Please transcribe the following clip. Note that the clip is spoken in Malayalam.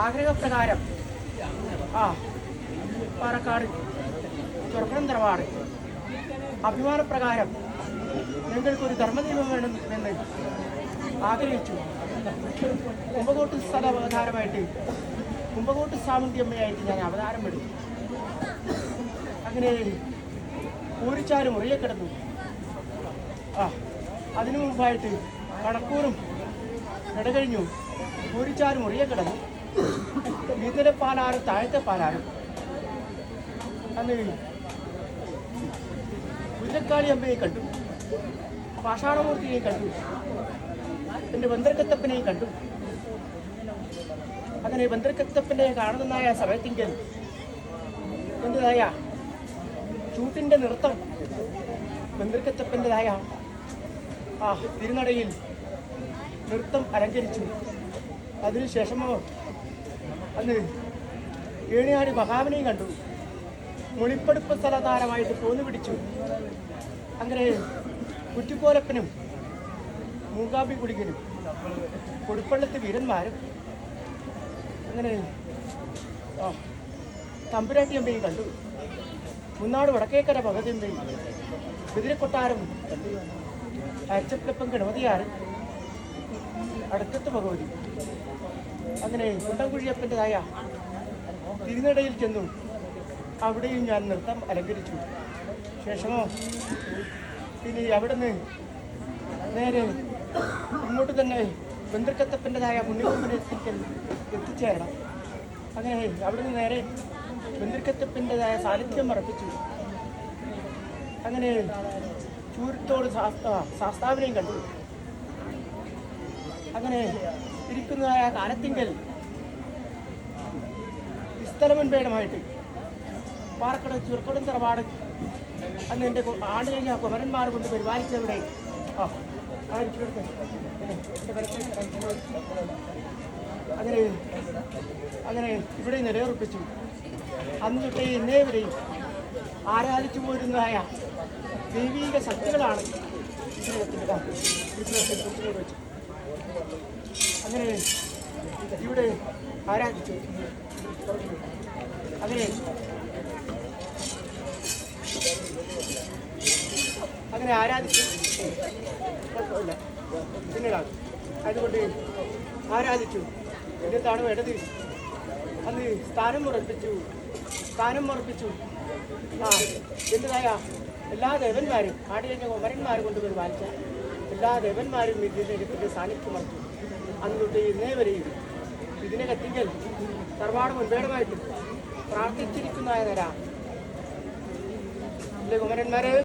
ആഗ്രഹപ്രകാരം പാലക്കാട് തുറക്കണം തറവാട് അഭിമാനപ്രകാരം ഞങ്ങൾക്കൊരു ധർമ്മദീപം വേണമെന്ന് ആഗ്രഹിച്ചു. കുമ്പകോട്ട് സ്ഥല അവതാരമായിട്ട് കുമ്പകോട്ട് സാമന്തിയമ്മയായിട്ട് ഞാൻ അവതാരം എടുത്തു. അങ്ങനെ പൂരിച്ചാല് മുറിയെ കിടന്നു. അതിനു മുമ്പായിട്ട് കടക്കൂറും ഇടകഴിഞ്ഞു പൂരിച്ചാല് മുറിയെ കിടന്നു. വീട്ടിലെ പാലാറും താഴത്തെ പാലാറും അന്ന് മുല്ലക്കാളി അമ്മയെ കണ്ടു, പാഷാണമൂർത്തിയെ കണ്ടു, എൻ്റെ ബന്ദർക്കത്തപ്പനെയും കണ്ടു. അങ്ങനെ ബന്ദർക്കത്തപ്പനെ കാണുന്നതായ സമയത്തെങ്കിൽ എൻ്റെതായ ചൂട്ടിൻ്റെ നൃത്തം ബന്ദർക്കത്തപ്പൻ്റെതായ തിരുനടയിൽ നൃത്തം അലങ്കരിച്ചു. അതിനുശേഷമോ അന്ന് ഏണിയാടി മഹാവിനെയും കണ്ടു. മുളിപ്പടുപ്പ് സ്ഥലതാരമായിട്ട് പോന്നു പിടിച്ചു. അങ്ങനെ കുറ്റിക്കോലപ്പനും മൂകാമ്പി കുടിക്കനും കൊടുപ്പള്ളത്ത് വീരന്മാരും അങ്ങനെ തമ്പുരാട്ടി അമ്മയും കണ്ടു. മുന്നാട് വടക്കേക്കര ഭഗതിയമ്മയും കുതിരക്കൊട്ടാരം അച്ചപ്പിളപ്പം ഗണപതിയാറ് അടുക്കത്ത് ഭഗവതി. അങ്ങനെ കുണ്ടംകുഴിയപ്പൻ്റെതായ തിരുനടയിൽ ചെന്നു. അവിടെയും ഞാൻ നൃത്തം അലങ്കരിച്ചു. ശേഷമോ ഇനി അവിടെ നിന്ന് നേരെ ഇങ്ങോട്ട് തന്നെ ബന്ദർക്കത്തപ്പൻ്റെതായ പുണ്യകൊമ്പനെ എത്തിച്ചേരണം. അങ്ങനെ അവിടെ നിന്ന് നേരെ ബന്ദർക്കത്തപ്പൻ്റെതായ സാന്നിധ്യം അർപ്പിച്ചു. അങ്ങനെ ചൂരത്തോട് ശാസ്താവിനെയും കണ്ടു. അങ്ങനെ ഇരിക്കുന്നതായ കാലത്തിങ്കൽ സ്ഥലമുൻപേടമായിട്ട് പാറക്കട ചുരക്കോടും തറവാട് അന്ന് എൻ്റെ ആണ്ട് കഴിഞ്ഞ കുമരന്മാർ കൊണ്ട് പരിപാലിച്ചവിടെ അങ്ങനെ അങ്ങനെ ഇവിടെ നിലയുറപ്പിച്ചു. അന്ന് തൊട്ടേ ഇന്നേ വരെയും ആരാധിച്ചു പോരുന്നതായ ദൈവീക ശക്തികളാണ് വെച്ച് അങ്ങനെ ഇവിടെ ആരാധിച്ചു. അങ്ങനെ ആരാധിച്ചു കുഴപ്പമില്ല പിന്നീടാണ്. അതുകൊണ്ട് ആരാധിച്ചു. എന്നിട്ടാണ് വേണ്ടത് അന്ന് സ്ഥാനം ഉറപ്പിച്ചു. എൻ്റെതായ എല്ലാ ദേവന്മാരും ആടിയഞ്ഞ കുമരന്മാർ കൊണ്ട് പരിപാലിച്ച എല്ലാ ദേവന്മാരും ഇതിൻ്റെ സാന്നിധ്യം മറിച്ചു. അന്ന് തൊട്ട് ഇന്നേ വരെയും ഇതിനെ കത്തിക്കൽ തറവാട് മുൻപേടമായിട്ട് പ്രാർത്ഥിച്ചിരിക്കുന്നതായ തരാം കുമരന്മാരെ.